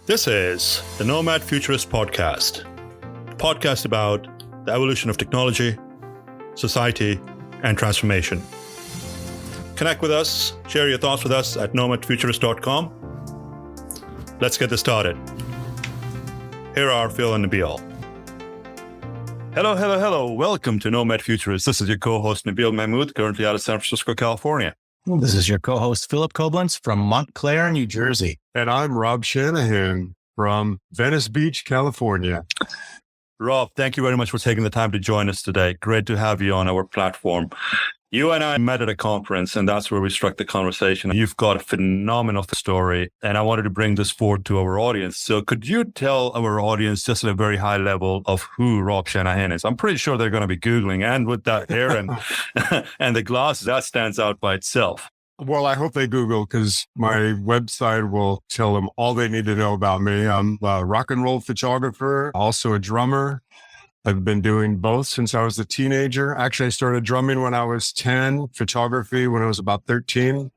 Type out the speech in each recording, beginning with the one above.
This is the Nomad Futurist podcast, a podcast about the evolution of technology, society, and transformation. Connect with us, share your thoughts with us at nomadfuturist.com. Let's get this started. Here are Phil and Nabeel. Hello. Welcome to Nomad Futurist. This is your co-host Nabeel Mahmood, currently out of San Francisco, California. This is your co-host, Philip Copeland from Montclair, New Jersey. And I'm Rob Shanahan from Venice Beach, California. Rob, thank you very much for taking the time to join us today. Great to have you on our platform. You and I met at a conference, and that's where we struck the conversation. You've got a phenomenal story, and I wanted to bring this forward to our audience. So could you tell our audience just at a very high level of who Rob Shanahan is? I'm pretty sure they're going to be Googling, and with that hair and, and the glasses, that stands out by itself. Well, I hope they Google because my website will tell them all they need to know about me. I'm a rock and roll photographer, also a drummer. I've been doing both since I was a teenager. Actually, I started drumming when I was 10, photography when I was about 13,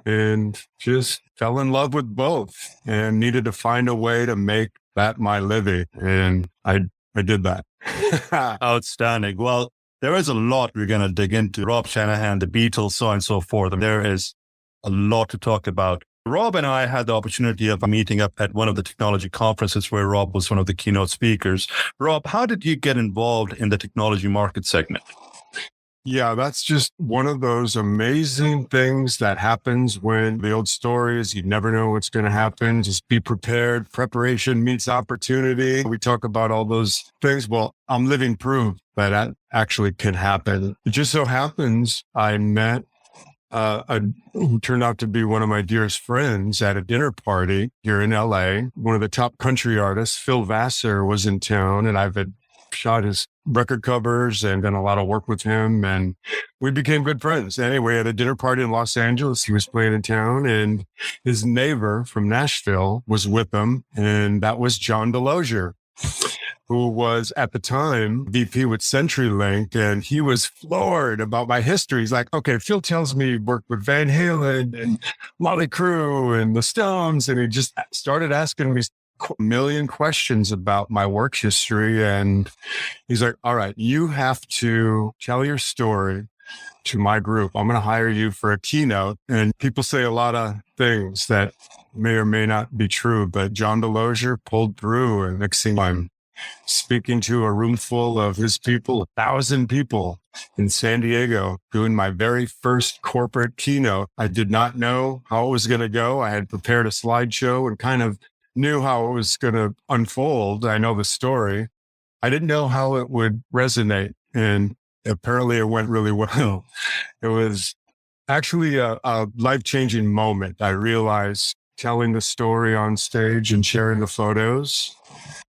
and just fell in love with both and needed to find a way to make that my living. And I did that. Outstanding. Well, there is a lot we're going to dig into. Rob Shanahan, the Beatles, so on and so forth. And there is a lot to talk about. Rob and I had the opportunity of meeting up at one of the technology conferences where Rob was one of the keynote speakers. Rob, how did you get involved in the technology market segment? Yeah, that's just one of those amazing things that happens when the old story is you never know what's going to happen. Just be prepared. Preparation meets opportunity. We talk about all those things. Well, I'm living proof that actually can happen. It just so happens I met who turned out to be one of my dearest friends at a dinner party here in LA. One of the top country artists, Phil Vassar, was in town, and I've had shot his record covers and done a lot of work with him, and we became good friends. Anyway, at a dinner party in Los Angeles, he was playing in town, and his neighbor from Nashville was with him, and that was John DeLozier, who was at the time VP with CenturyLink, and he was floored about my history. He's like, okay, Phil tells me he worked with Van Halen and Motley Crue and the Stones, and he just started asking me a million questions about my work history. And he's like, all right, you have to tell your story to my group. I'm going to hire you for a keynote. And people say a lot of things that may or may not be true, but John DeLozier pulled through, and next thing I'm speaking to a room full of his people, 1,000 people in San Diego, doing my very first corporate keynote. I did not know how it was going to go. I had prepared a slideshow and kind of knew how it was going to unfold. I know the story. I didn't know how it would resonate, and apparently it went really well. It was actually a life-changing moment. I realized telling the story on stage and sharing the photos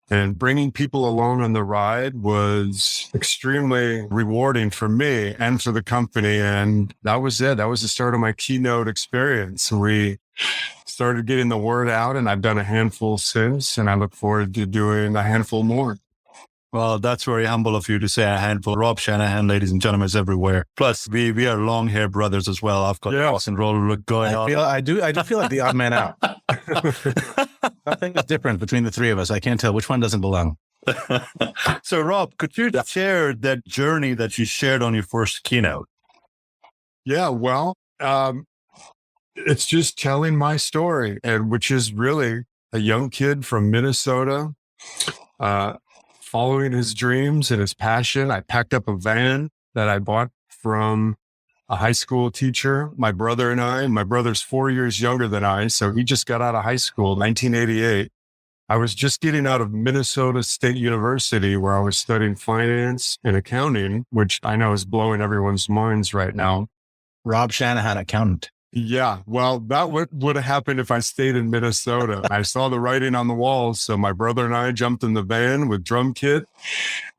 and bringing people along on the ride was extremely rewarding for me and for the company. And that was it. That was the start of my keynote experience. We started getting the word out, and I've done a handful since, and I look forward to doing a handful more. Well, that's very humble of you to say a handful. Rob Shanahan, ladies and gentlemen, is everywhere. Plus, we are long hair brothers as well. I've got rock and roll look going on. I do feel like the odd man out. Nothing is different between the three of us. I can't tell which one doesn't belong. So, Rob, could you share that journey that you shared on your first keynote? Yeah, well, it's just telling my story, and which is really a young kid from Minnesota, following his dreams and his passion. I packed up a van that I bought from a high school teacher. My brother and I, my brother's 4 years younger than I, so he just got out of high school, 1988. I was just getting out of Minnesota State University, where I was studying finance and accounting, which I know is blowing everyone's minds right now. Rob Shanahan, accountant. Yeah, well, that would have happened if I stayed in Minnesota. I saw the writing on the walls, so my brother and I jumped in the van with drum kit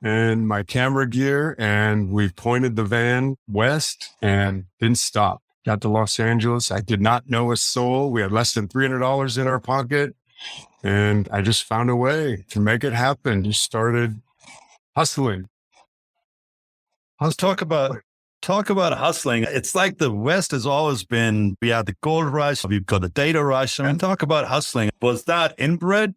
and my camera gear, and we pointed the van west and didn't stop. Got to Los Angeles. I did not know a soul. We had less than $300 in our pocket, and I just found a way to make it happen. Just started hustling. Let's talk about talk about hustling. It's like the West has always been, we had the gold rush, we've got the data rush, and talk about hustling. Was that inbred?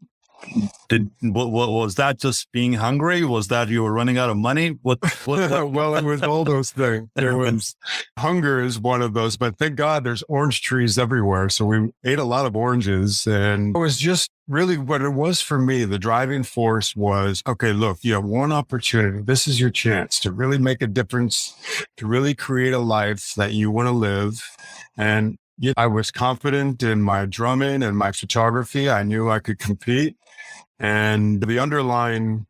Was that just being hungry? Was that you were running out of money? What? Well, it was all those things. There was hunger is one of those, but thank God there's orange trees everywhere. So we ate a lot of oranges, and it was just really what it was for me. The driving force was, okay, look, you have one opportunity. This is your chance to really make a difference, to really create a life that you want to live. And I was confident in my drumming and my photography. I knew I could compete. And the underlying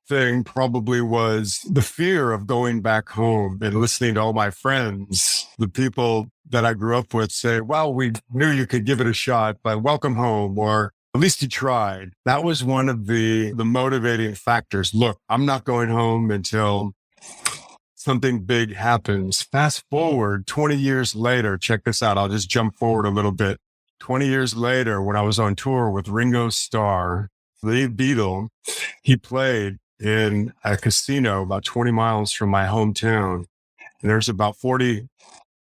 thing probably was the fear of going back home and listening to all my friends, the people that I grew up with say, well, we knew you could give it a shot, but welcome home, or at least you tried. That was one of the motivating factors. Look, I'm not going home until something big happens. Fast forward 20 years later, check this out. I'll just jump forward a little bit. 20 years later, when I was on tour with Ringo Starr, the Beatle, he played in a casino about 20 miles from my hometown. And there's about 40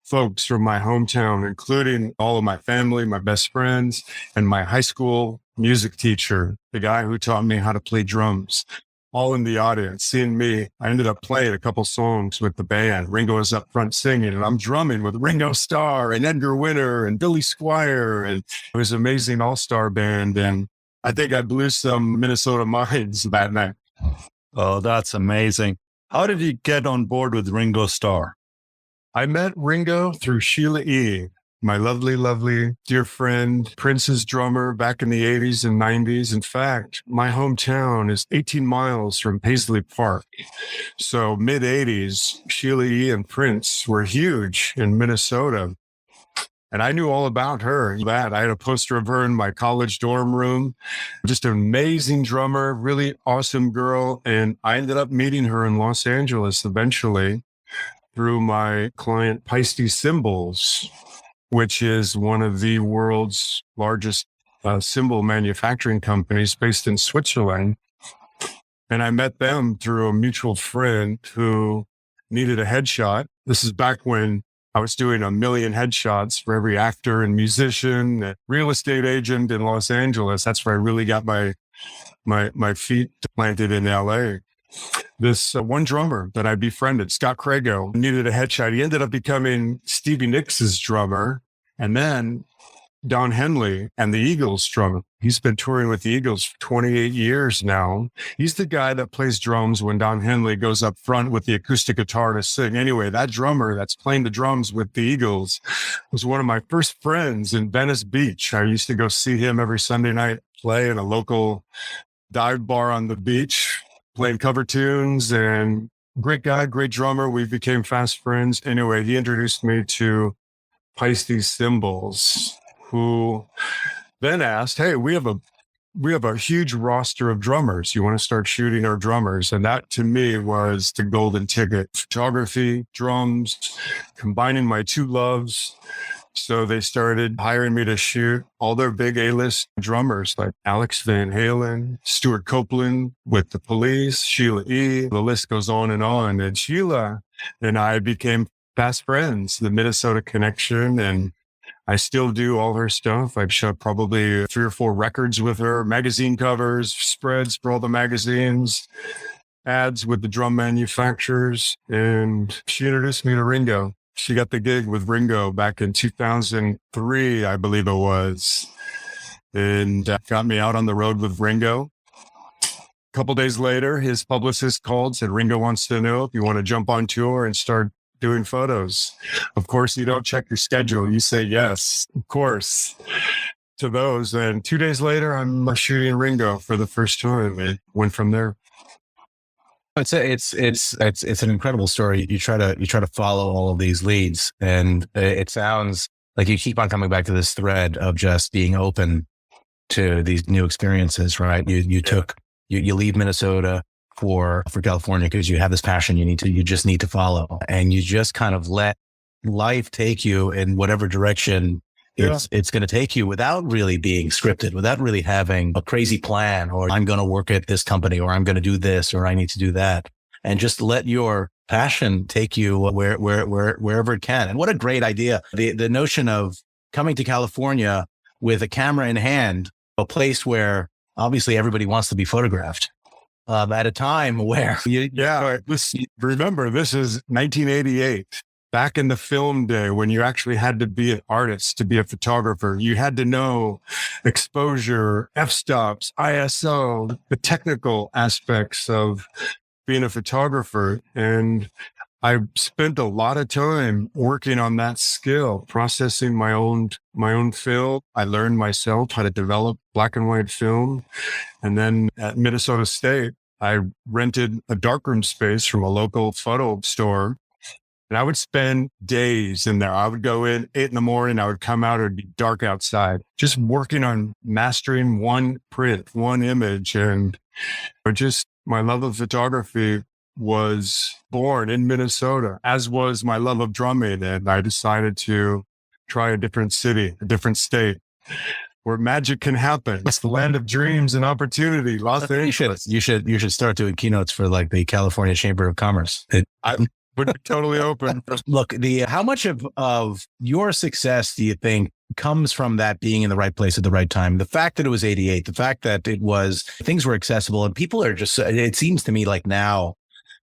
folks from my hometown, including all of my family, my best friends, and my high school music teacher, the guy who taught me how to play drums, all in the audience, seeing me. I ended up playing a couple songs with the band. Ringo was up front singing, and I'm drumming with Ringo Starr and Edgar Winter and Billy Squire. And it was an amazing all-star band. And I think I blew some Minnesota minds that night. Oh, that's amazing. How did you get on board with Ringo Starr? I met Ringo through Sheila E., my lovely, lovely dear friend, Prince's drummer back in the 80s and 90s. In fact, my hometown is 18 miles from Paisley Park. So mid-80s, Sheila E. and Prince were huge in Minnesota. And I knew all about her. I had a poster of her in my college dorm room. Just an amazing drummer, really awesome girl. And I ended up meeting her in Los Angeles eventually through my client, Paiste Cymbals, which is one of the world's largest cymbal manufacturing companies based in Switzerland. And I met them through a mutual friend who needed a headshot. This is back when I was doing 1 million headshots for every actor and musician, real estate agent in Los Angeles. That's where I really got my feet planted in LA. This one drummer that I befriended, Scott Crago, needed a headshot. He ended up becoming Stevie Nicks' drummer, and then Don Henley and the Eagles drummer. He's been touring with the Eagles for 28 years now. He's the guy that plays drums when Don Henley goes up front with the acoustic guitar to sing. Anyway, that drummer that's playing the drums with the Eagles was one of my first friends in Venice Beach. I used to go see him every Sunday night play in a local dive bar on the beach, playing cover tunes, and great guy, great drummer. We became fast friends. Anyway, he introduced me to Paiste Cymbals, who then asked, hey, we have a huge roster of drummers. You want to start shooting our drummers? And that to me was the golden ticket. Photography, drums, combining my two loves. So they started hiring me to shoot all their big A-list drummers like Alex Van Halen, Stewart Copeland with the Police, Sheila E. The list goes on. And Sheila and I became fast friends, the Minnesota connection. And I still do all her stuff. I've shot probably 3 or 4 records with her, magazine covers, spreads for all the magazines, ads with the drum manufacturers. And she introduced me to Ringo. She got the gig with Ringo back in 2003, I believe it was, and got me out on the road with Ringo. A couple days later, his publicist called, said, Ringo wants to know if you want to jump on tour and start doing photos. Of course, you don't check your schedule. You say yes, of course, to those. And 2 days later, I'm shooting Ringo for the first time. It went from there. It's an incredible story. You try to follow all of these leads, and it sounds like you keep on coming back to this thread of just being open to these new experiences, right? You leave Minnesota for California because you have this passion you just need to follow, and you just kind of let life take you in whatever direction it's going to take you without really being scripted, without really having a crazy plan, or I'm going to work at this company, or I'm going to do this, or I need to do that. And just let your passion take you wherever it can. And what a great idea. The notion of coming to California with a camera in hand, a place where obviously everybody wants to be photographed. At a time where remember, this is 1988. Back in the film day when you actually had to be an artist to be a photographer, you had to know exposure, f-stops, ISO, the technical aspects of being a photographer. And I spent a lot of time working on that skill, processing my own film. I learned myself how to develop black and white film. And then at Minnesota State, I rented a darkroom space from a local photo store. And I would spend days in there. I would go in 8 a.m. I would come out. It would be dark outside, just working on mastering one print, one image. And my love of photography was born in Minnesota, as was my love of drumming. And I decided to try a different city, a different state where magic can happen. It's the land of dreams and opportunity. Los Angeles. You should start doing keynotes for like the California Chamber of Commerce. I would be totally open. Look, how much of your success do you think comes from that being in the right place at the right time? The fact that it was 88, the fact that things were accessible, and people are just, it seems to me like now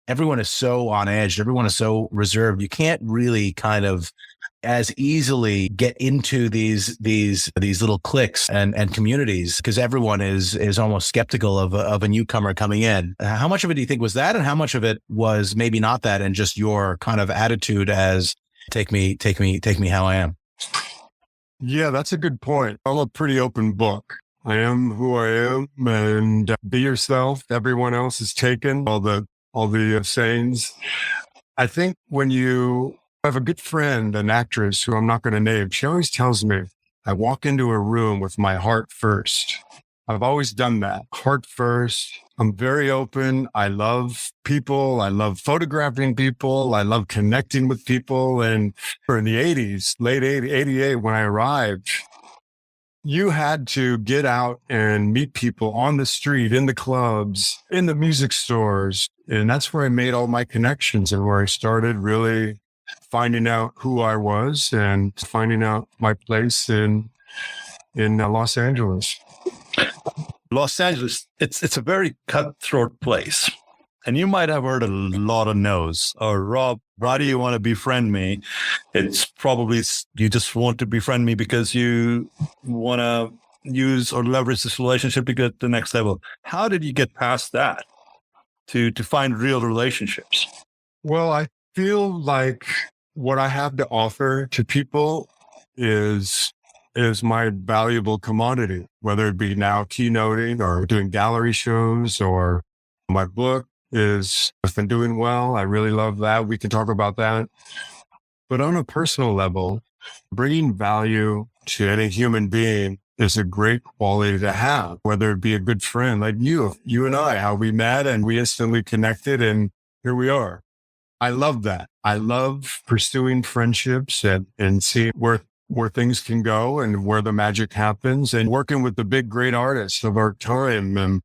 everyone is so on edge. Everyone is so reserved. You can't really kind of as easily get into these little cliques and communities because everyone is almost skeptical of a newcomer coming in. How much of it do you think was that, and how much of it was maybe not that, and just your kind of attitude as take me how I am? Yeah, that's a good point. I'm a pretty open book. I am who I am, and be yourself. Everyone else is taken. All the sayings. I think when you I have a good friend, an actress who I'm not going to name. She always tells me, I walk into a room with my heart first. I've always done that. Heart first. I'm very open. I love people. I love photographing people. I love connecting with people. And in the 80s, late 88, when I arrived, you had to get out and meet people on the street, in the clubs, in the music stores. And that's where I made all my connections and where I started really finding out who I was and finding out my place in Los Angeles. Los Angeles, it's a very cutthroat place. And you might have heard a lot of no's. Or, Rob, why do you want to befriend me? It's probably you just want to befriend me because you want to use or leverage this relationship to get to the next level. How did you get past that to find real relationships? Well, I feel like what I have to offer to people is my valuable commodity, whether it be now keynoting or doing gallery shows or my book has been doing well. I really love that. We can talk about that. But on a personal level, bringing value to any human being is a great quality to have, whether it be a good friend like you and I, how we met and we instantly connected and here we are. I love that. I love pursuing friendships and seeing where things can go and where the magic happens and working with the big, great artists of our time. And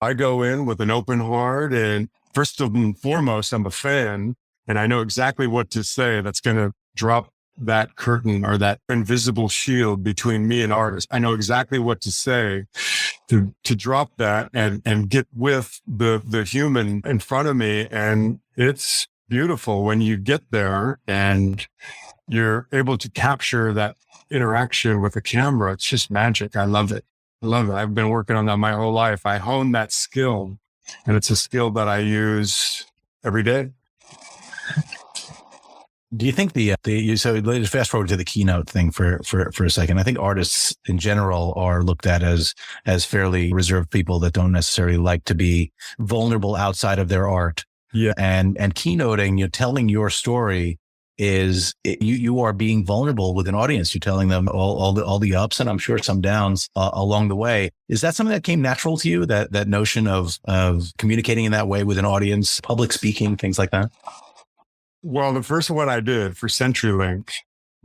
I go in with an open heart. And first and foremost, I'm a fan and I know exactly what to say that's going to drop that curtain or that invisible shield between me and artists. I know exactly what to say to drop that and get with the human in front of me. And it's beautiful when you get there and you're able to capture that interaction with a camera. It's just magic. I love it. I've been working on that my whole life. I hone that skill and it's a skill that I use every day. Do you think so let's fast forward to the keynote thing for a second. I think artists in general are looked at as fairly reserved people that don't necessarily like to be vulnerable outside of their art. Yeah. And keynoting, you're telling your story you are being vulnerable with an audience. You're telling them all the ups and I'm sure some downs along the way. Is that something that came natural to you? That notion of communicating in that way with an audience, public speaking, things like that? Well, the first one I did for CenturyLink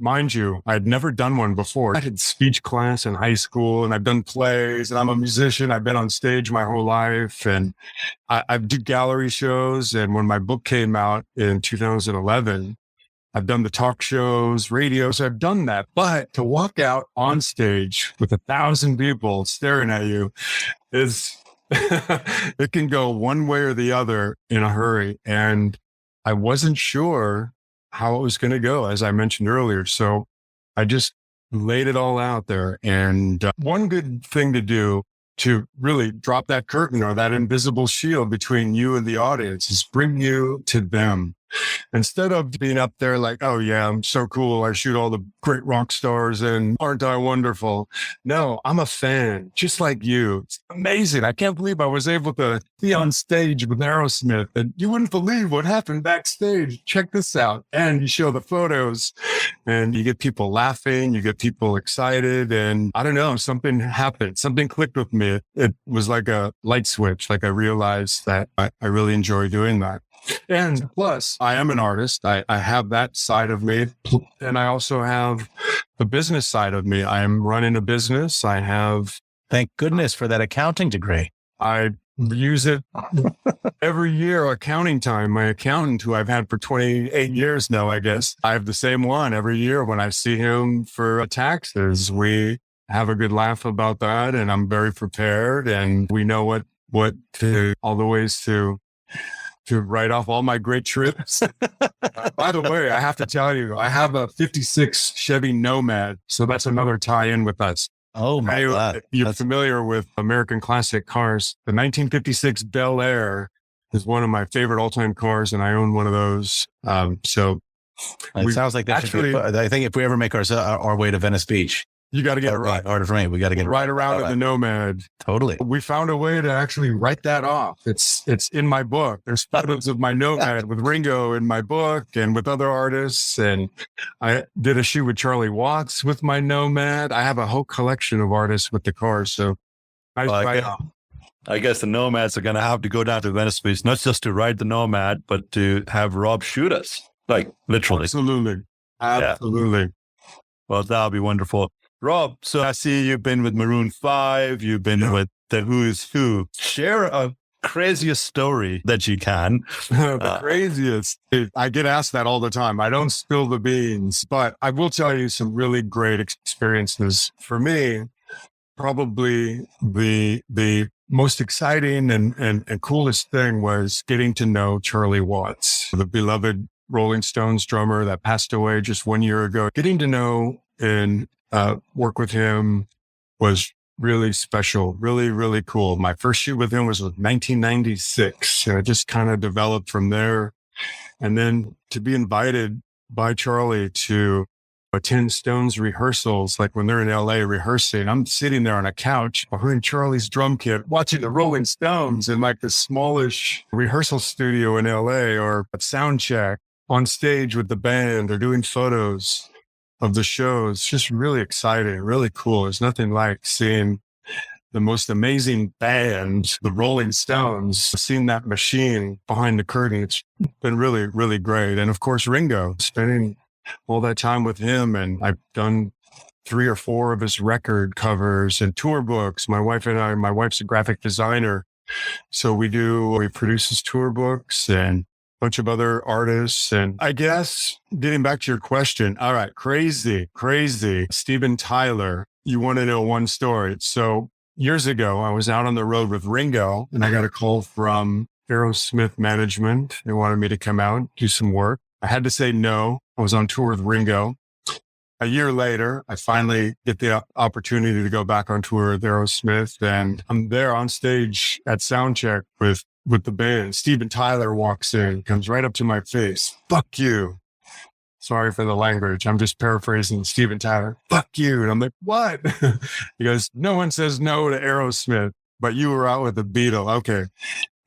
mind you, I had never done one before. I had speech class in high school and I've done plays and I'm a musician. I've been on stage my whole life and I do gallery shows. And when my book came out in 2011, I've done the talk shows, radio. So I've done that. But to walk out on stage with 1,000 people staring at you is, it can go one way or the other in a hurry. And I wasn't sure how it was going to go, as I mentioned earlier. So I just laid it all out there. And one good thing to do to really drop that curtain or that invisible shield between you and the audience is bring you to them. Instead of being up there like, oh yeah, I'm so cool. I shoot all the great rock stars and aren't I wonderful? No, I'm a fan, just like you. It's amazing. I can't believe I was able to be on stage with Aerosmith and you wouldn't believe what happened backstage. Check this out. And you show the photos and you get people laughing, you get people excited. And I don't know, something happened, something clicked with me. It was like a light switch. Like I realized that I really enjoy doing that. And plus, I am an artist. I have that side of me. And I also have the business side of me. I am running a business. Thank goodness for that accounting degree. I use it every year, accounting time. My accountant, who I've had for 28 years now, I guess, I have the same one every year when I see him for taxes. We have a good laugh about that. And I'm very prepared. And we know what all the ways to write off all my great trips. By the way, I have to tell you, I have a 56 Chevy Nomad. So that's another tie-in with us. Oh my God. You're familiar with American classic cars. The 1956 Bel Air is one of my favorite all-time cars, and I own one of those. So it sounds like that should be, I think if we ever make our way to Venice Beach, you got to get it right. Harder for me. We got to get it right around in the Nomad. Totally. We found a way to actually write that off. It's in my book. There's photos of my Nomad with Ringo in my book and with other artists. And I did a shoot with Charlie Watts with my Nomad. I have a whole collection of artists with the cars. So I guess the Nomads are going to have to go down to Venice Beach, not just to ride the Nomad, but to have Rob shoot us. Like literally. Absolutely. Yeah. Well, that'll be wonderful. Rob, so I see you've been with Maroon 5, you've been with the Who's Who. Share a craziest story that you can. The craziest. I get asked that all the time. I don't spill the beans, but I will tell you some really great experiences. For me, probably the most exciting and coolest thing was getting to know Charlie Watts, the beloved Rolling Stones drummer that passed away just 1 year ago. Getting to know and work with him was really special, really, really cool. My first shoot with him was 1996. And it just kind of developed from there. And then to be invited by Charlie to attend Stones rehearsals, like when they're in LA rehearsing, I'm sitting there on a couch behind Charlie's drum kit, watching the Rolling Stones in like the smallish rehearsal studio in LA, or a sound check on stage with the band or doing photos of the shows. Just really exciting, really cool. There's nothing like seeing the most amazing band, the Rolling Stones, seeing that machine behind the curtain. It's been really, really great. And of course, Ringo, spending all that time with him. And I've done 3 or 4 of his record covers and tour books. My wife's a graphic designer. So we produce his tour books and bunch of other artists. And I guess getting back to your question, all right, crazy. Steven Tyler, you want to know one story. So years ago, I was out on the road with Ringo and I got a call from Aerosmith management. They wanted me to come out, do some work. I had to say no. I was on tour with Ringo. A year later, I finally get the opportunity to go back on tour with Aerosmith, and I'm there on stage at soundcheck with the band. Steven Tyler walks in, comes right up to my face. Fuck you. Sorry for the language. I'm just paraphrasing Steven Tyler. Fuck you. And I'm like, what? He goes, no one says no to Aerosmith, but you were out with the Beatles. Okay. And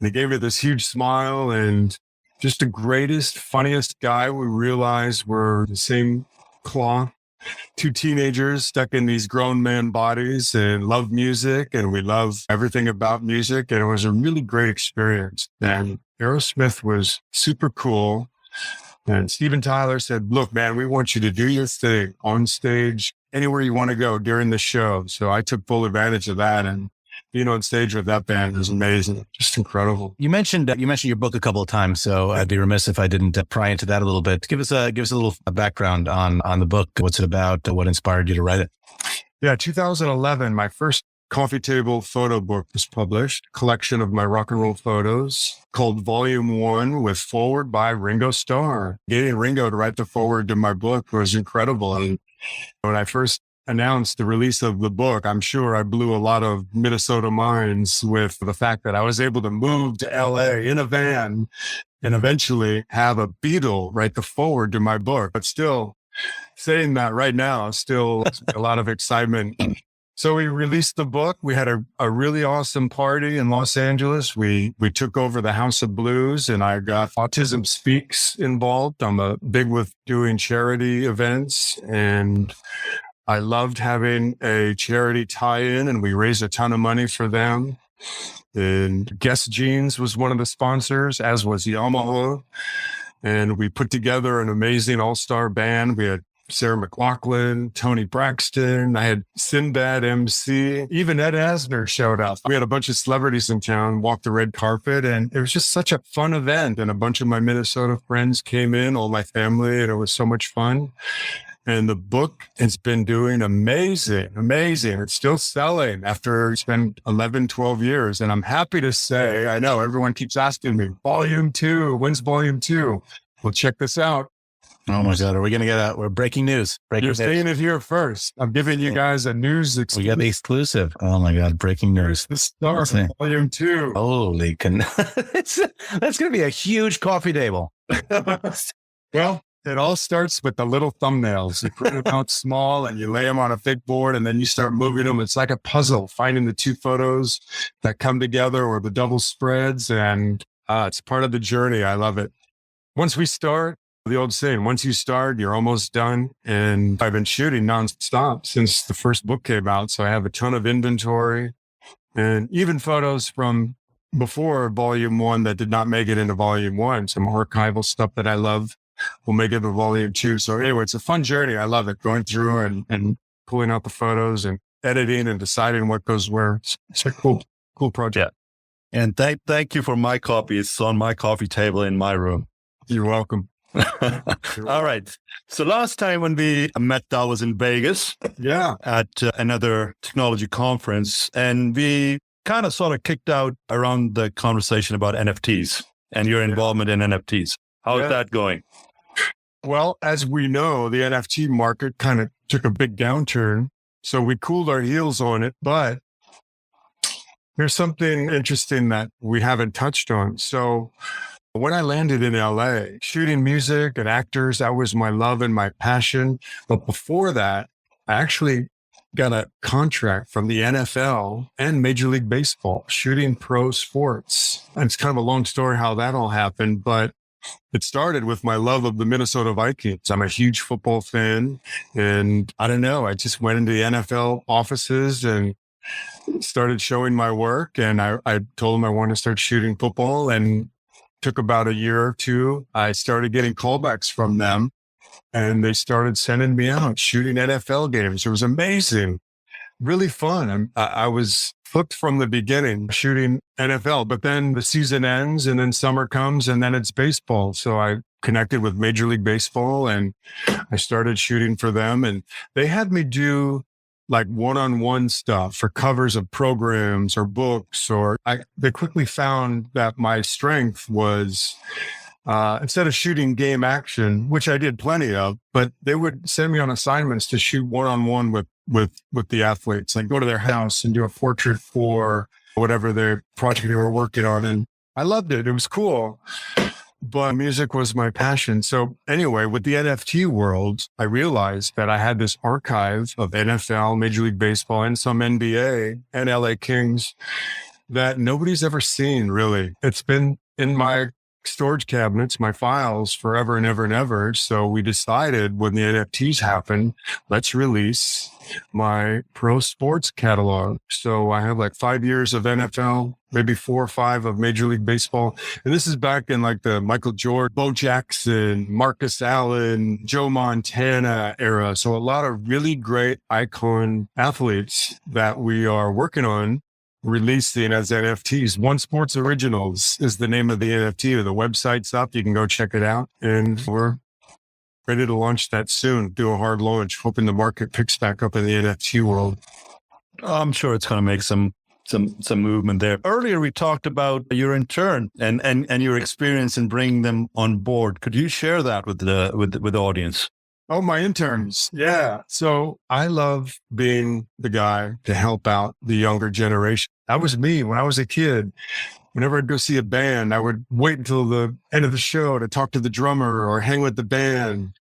he gave me this huge smile, and just the greatest, funniest guy. We realized we're the same cloth. 2 teenagers stuck in these grown man bodies and love music, and we love everything about music. And it was a really great experience. And Aerosmith was super cool. And Steven Tyler said, look, man, we want you to do your thing on stage, anywhere you want to go during the show. So I took full advantage of that. And being on stage with that band is amazing. Just incredible. You mentioned your book a couple of times, so I'd be remiss if I didn't pry into that a little bit. Give us a little background on the book. What's it about? What inspired you to write it? Yeah, 2011, my first coffee table photo book was published, a collection of my rock and roll photos called Volume 1 with foreword by Ringo Starr. Getting Ringo to write the foreword to my book was incredible. And when I first announced the release of the book, I'm sure I blew a lot of Minnesota minds with the fact that I was able to move to LA in a van and eventually have a Beatle write the foreword to my book. But still, saying that right now, still a lot of excitement. So we released the book. We had a really awesome party in Los Angeles. We took over the House of Blues, and I got Autism Speaks involved. I'm big with doing charity events, and I loved having a charity tie-in, and we raised a ton of money for them. And Guess Jeans was one of the sponsors, as was Yamaha. And we put together an amazing all-star band. We had Sarah McLachlan, Tony Braxton. I had Sinbad MC. Even Ed Asner showed up. We had a bunch of celebrities in town walk the red carpet, and it was just such a fun event. And a bunch of my Minnesota friends came in, all my family, and it was so much fun. And the book has been doing amazing. It's still selling after it's been 11, 12 years. And I'm happy to say, I know everyone keeps asking me, Volume 2, when's Volume 2? Well, check this out. Oh my God, are we going to get we're breaking news. You're saying it here first. I'm giving you guys a news exclusive. We got the exclusive. Oh my God, breaking news. The Star Volume 2. Holy, that's going to be a huge coffee table. Well, it all starts with the little thumbnails. You print them out small and you lay them on a big board, and then you start moving them. It's like a puzzle, finding the two photos that come together or the double spreads. And it's part of the journey. I love it. Once we start, the old saying, once you start, you're almost done. And I've been shooting nonstop since the first book came out. So I have a ton of inventory and even photos from before Volume 1 that did not make it into Volume 1. Some archival stuff that I love will make it to Volume 2. So anyway, it's a fun journey. I love it, going through and pulling out the photos and editing and deciding what goes where. It's a cool project. Yeah. And thank you for my copy. It's on my coffee table in my room. You're welcome. All right. So last time when we met, I was in Vegas. Yeah. At another technology conference, and we kind of sort of kicked out around the conversation about NFTs and your involvement in NFTs. How's that going? Well, as we know, the NFT market kind of took a big downturn. So we cooled our heels on it, but there's something interesting that we haven't touched on. So when I landed in LA, shooting music and actors, that was my love and my passion. But before that, I actually got a contract from the NFL and Major League Baseball, shooting pro sports. And it's kind of a long story how that all happened, but it started with my love of the Minnesota Vikings. I'm a huge football fan. And I don't know, I just went into the NFL offices and started showing my work. And I told them I wanted to start shooting football, and took about a year or two. I started getting callbacks from them, and they started sending me out shooting NFL games. It was amazing, really fun. I was hooked from the beginning shooting NFL, but then the season ends and then summer comes and then it's baseball. So I connected with Major League Baseball and I started shooting for them, and they had me do like one-on-one stuff for covers of programs or books, or they quickly found that my strength was, instead of shooting game action, which I did plenty of, but they would send me on assignments to shoot one-on-one with the athletes, like go to their house and do a portrait for whatever their project they were working on. And I loved it. It was cool. But music was my passion. So anyway, with the NFT world, I realized that I had this archive of NFL, Major League Baseball, and some NBA and LA Kings that nobody's ever seen, really. It's been in my storage cabinets, my files, forever and ever and ever. So we decided when the NFTs happened, let's release my pro sports catalog. So I have like 5 years of NFL maybe 4 or 5 of Major League Baseball. And this is back in like the Michael Jordan, Bo Jackson, Marcus Allen, Joe Montana era. So a lot of really great icon athletes that we are working on releasing as NFTs. One Sports Originals is the name of the NFT. The website's up. You can go check it out. And we're ready to launch that soon, do a hard launch, hoping the market picks back up in the NFT world. I'm sure it's going to make some movement there. Earlier, we talked about your intern and your experience in bringing them on board. Could you share that with the audience? Oh, my interns. Yeah. So I love being the guy to help out the younger generation. That was me when I was a kid. Whenever I'd go see a band, I would wait until the end of the show to talk to the drummer or hang with the band.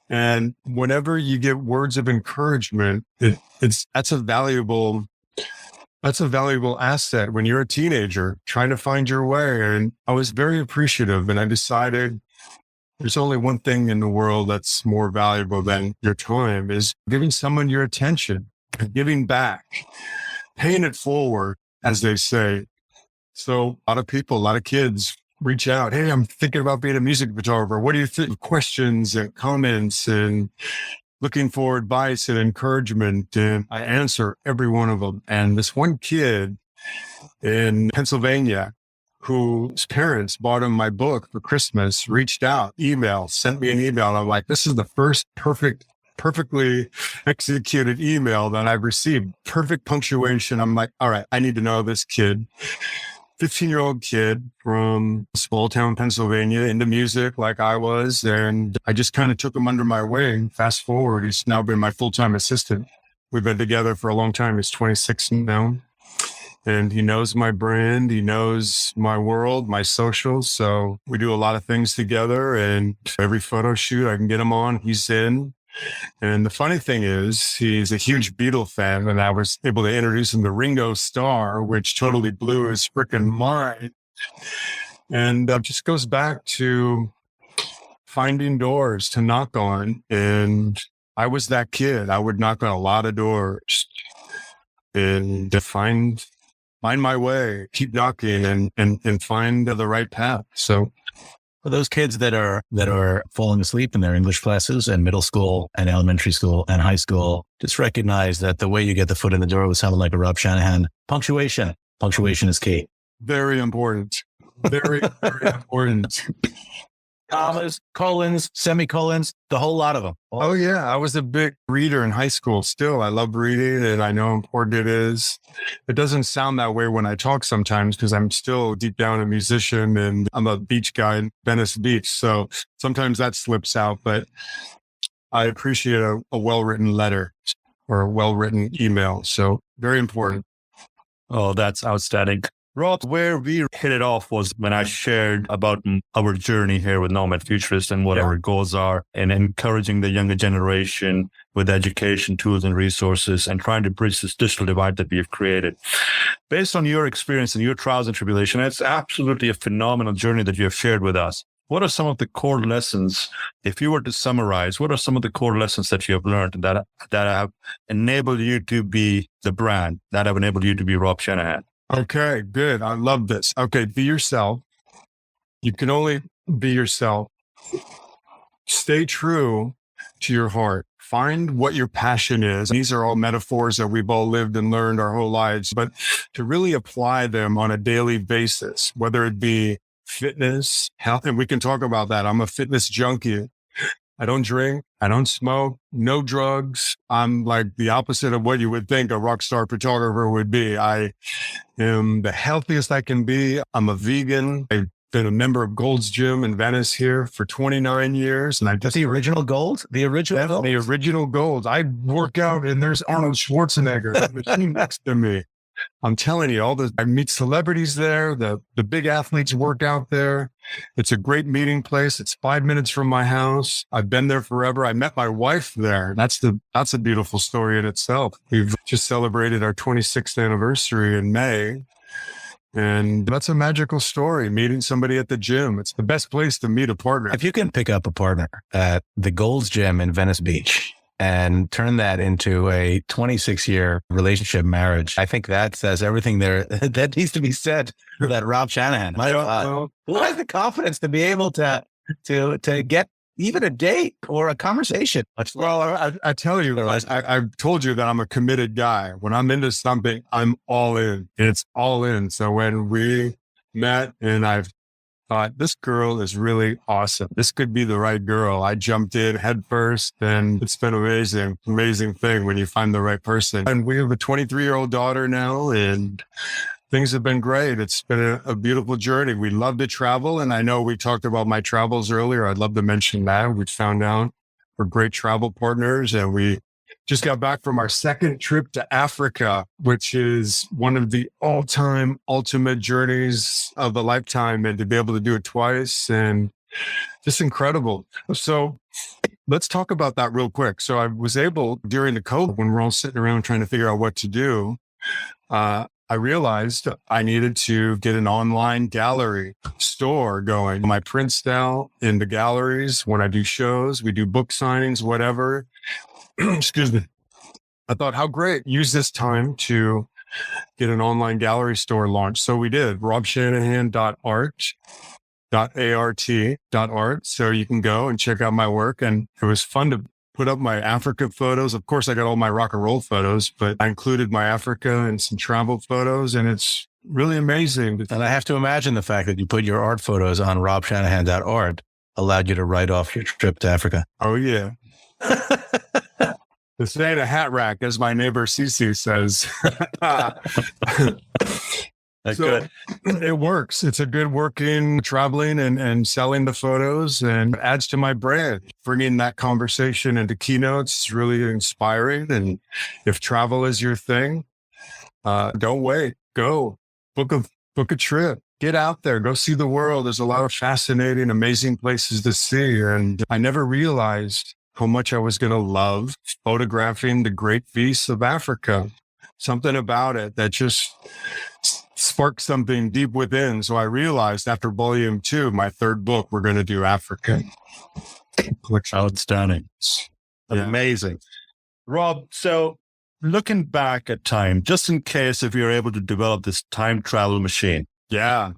And whenever you get words of encouragement, that's a valuable asset when you're a teenager trying to find your way. And I was very appreciative, and I decided there's only one thing in the world that's more valuable than your time, is giving someone your attention, giving back, paying it forward, as they say. So a lot of people, a lot of kids reach out. Hey, I'm thinking about being a music photographer. What do you think? Questions and comments and looking for advice and encouragement. And I answer every one of them. And this one kid in Pennsylvania whose parents bought him my book for Christmas, reached out, sent me an email. And I'm like, this is the first perfectly executed email that I've received. Perfect punctuation. I'm like, all right, I need to know this kid. 15-year-old kid from small town Pennsylvania, into music like I was. And I just kind of took him under my wing. Fast forward, he's now been my full-time assistant. We've been together for a long time. He's 26 now. And he knows my brand. He knows my world, my socials. So we do a lot of things together. And every photo shoot I can get him on, he's in. And the funny thing is, he's a huge Beatle fan, and I was able to introduce him to Ringo Starr, which totally blew his freaking mind. And it just goes back to finding doors to knock on. And I was that kid. I would knock on a lot of doors and to find my way, keep knocking and find the right path. So for those kids that are falling asleep in their English classes and middle school and elementary school and high school, just recognize that the way you get the foot in the door with someone like a Rob Shanahan, punctuation is key. Very important. Very, very important. Commas, colons, semicolons, the whole lot of them. Oh yeah. I was a big reader in high school. Still, I love reading and I know how important it is. It doesn't sound that way when I talk sometimes because I'm still deep down a musician and I'm a beach guy in Venice Beach. So sometimes that slips out, but I appreciate a well-written letter or a well-written email. So very important. Oh, that's outstanding. Rob, where we hit it off was when I shared about our journey here with Nomad Futurist and what our goals are, and encouraging the younger generation with education, tools, and resources, and trying to bridge this digital divide that we have created. Based on your experience and your trials and tribulation, it's absolutely a phenomenal journey that you have shared with us. What are some of the core lessons, if you were to summarize, what are some of the core lessons that you have learned that have enabled you to be the brand, that have enabled you to be Rob Shanahan? Okay, good. I love this. Okay, be yourself. You can only be yourself. Stay true to your heart. Find what your passion is. These are all metaphors that we've all lived and learned our whole lives, but to really apply them on a daily basis, whether it be fitness, health, and we can talk about that. I'm a fitness junkie. I don't drink. I don't smoke. No drugs. I'm like the opposite of what you would think a rock star photographer would be. I am the healthiest I can be. I'm a vegan. I've been a member of Gold's Gym in Venice here for 29 years. And The original Gold? The original Gold. I work out and there's Arnold Schwarzenegger machine next to me. I'm telling you, I meet celebrities there. The big athletes work out there. It's a great meeting place. It's 5 minutes from my house. I've been there forever. I met my wife there. That's a beautiful story in itself. We've just celebrated our 26th anniversary in May. And that's a magical story, meeting somebody at the gym. It's the best place to meet a partner. If you can pick up a partner at the Gold's Gym in Venice Beach, and turn that into a 26-year relationship marriage. I think that says everything there that needs to be said for that Rob Shanahan. My God. Who has the confidence to be able to get even a date or a conversation? Well, I tell you, I've told you that I'm a committed guy. When I'm into something, I'm all in. It's all in. So when we met and I've thought, this girl is really awesome. This could be the right girl. I jumped in head first, and it's been amazing thing when you find the right person. And we have a 23-year-old daughter now, and things have been great. It's been a beautiful journey. We love to travel. And I know we talked about my travels earlier. I'd love to mention that. We found out we're great travel partners, and we just got back from our second trip to Africa, which is one of the all-time ultimate journeys of a lifetime, and to be able to do it twice and just incredible. So let's talk about that real quick. So I was able, during the COVID, when we're all sitting around trying to figure out what to do, I realized I needed to get an online gallery store going. My prints now in the galleries. When I do shows, we do book signings, whatever. Excuse me. I thought, how great, use this time to get an online gallery store launched. So we did, robshanahan.art. So you can go and check out my work. And it was fun to put up my Africa photos. Of course, I got all my rock and roll photos, but I included my Africa and some travel photos, and it's really amazing. And I have to imagine the fact that you put your art photos on robshanahan.art allowed you to write off your trip to Africa. Oh, yeah. This ain't a hat rack, as my neighbor Cece says. That's So good. it works. It's a good working traveling and selling the photos, and adds to my brand. Bringing that conversation into keynotes is really inspiring. And if travel is your thing, don't wait. Go book a trip. Get out there. Go see the world. There's a lot of fascinating, amazing places to see. And I never realized how much I was going to love photographing the great beasts of Africa. Something about it that just sparked something deep within. So I realized after volume 2, my third book, we're going to do Africa. Outstanding. Yeah. Amazing. Rob, so looking back at time, just in case if you're able to develop this time travel machine. Yeah.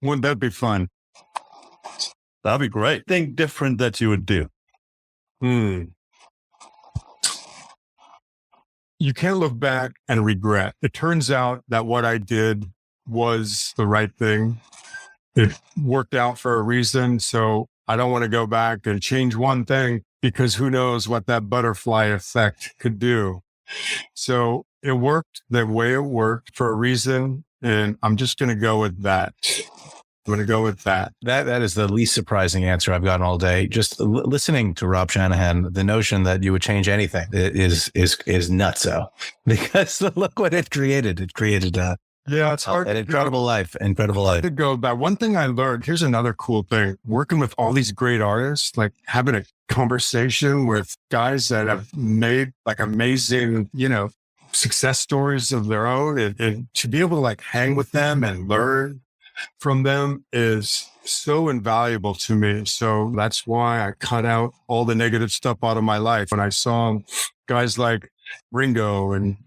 Wouldn't that be fun? That'd be great. Think different that you would do. You can't look back and regret. It turns out that what I did was the right thing. It worked out for a reason. So I don't want to go back and change one thing, because who knows what that butterfly effect could do. So it worked the way it worked for a reason. And I'm just going to go with that. I'm going to go with that. That is the least surprising answer I've gotten all day. Just listening to Rob Shanahan, the notion that you would change anything is nutso. Because look what it created. It created It's hard. An incredible life. Incredible life. To go back. One thing I learned, here's another cool thing. Working with all these great artists, like having a conversation with guys that have made like amazing, success stories of their own, and to be able to like hang with them and learn from them is so invaluable to me. So that's why I cut out all the negative stuff out of my life. When I saw guys like Ringo and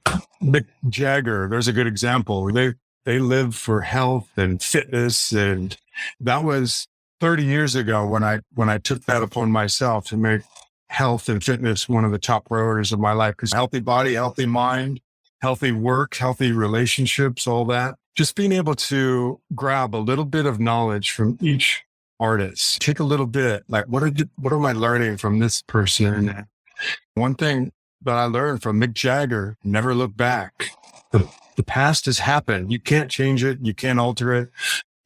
Mick Jagger, there's a good example. They live for health and fitness. And that was 30 years ago when I took that upon myself to make health and fitness one of the top priorities of my life. Because healthy body, healthy mind, healthy work, healthy relationships, all that. Just being able to grab a little bit of knowledge from each artist, take a little bit, like what am I learning from this person? One thing that I learned from Mick Jagger, never look back. The past has happened. You can't change it. You can't alter it.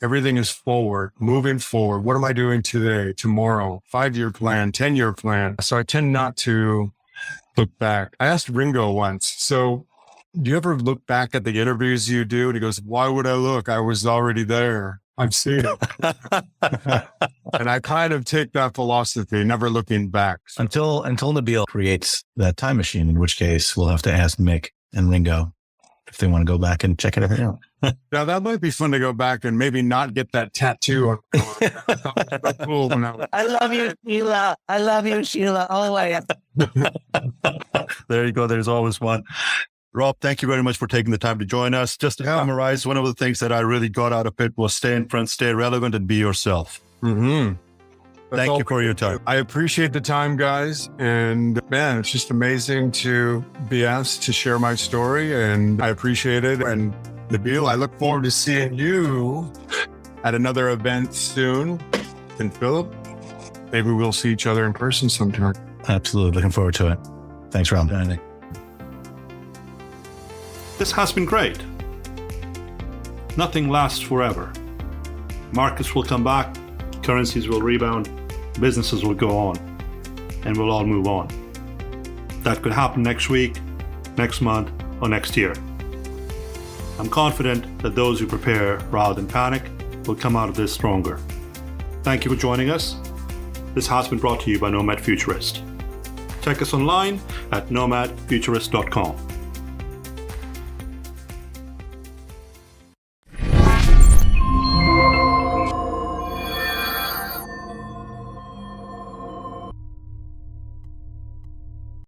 Everything is forward, moving forward. What am I doing today, tomorrow, 5-year plan, 10-year plan? So I tend not to look back. I asked Ringo once, so do you ever look back at the interviews you do? And he goes, why would I look? I was already there. I've seen it. And I kind of take that philosophy, never looking back. Until Nabeel creates that time machine, in which case we'll have to ask Mick and Ringo if they want to go back and check everything out. Now that might be fun to go back and maybe not get that tattoo on. Cool when I love you, Sheila. I love you, Sheila. Always. There you go. There's always one. Rob, thank you very much for taking the time to join us. Just to summarize, one of the things that I really got out of it was stay in front, stay relevant, and be yourself. Mm-hmm. Thank you for your time. I appreciate the time, guys. And man, it's just amazing to be asked to share my story, and I appreciate it. And Nabeel, I look forward to seeing you at another event soon. And Philip, maybe we'll see each other in person sometime. Absolutely. Looking forward to it. Thanks, Rob. This has been great. Nothing lasts forever. Markets will come back, currencies will rebound, businesses will go on, and we'll all move on. That could happen next week, next month, or next year. I'm confident that those who prepare rather than panic will come out of this stronger. Thank you for joining us. This has been brought to you by Nomad Futurist. Check us online at nomadfuturist.com.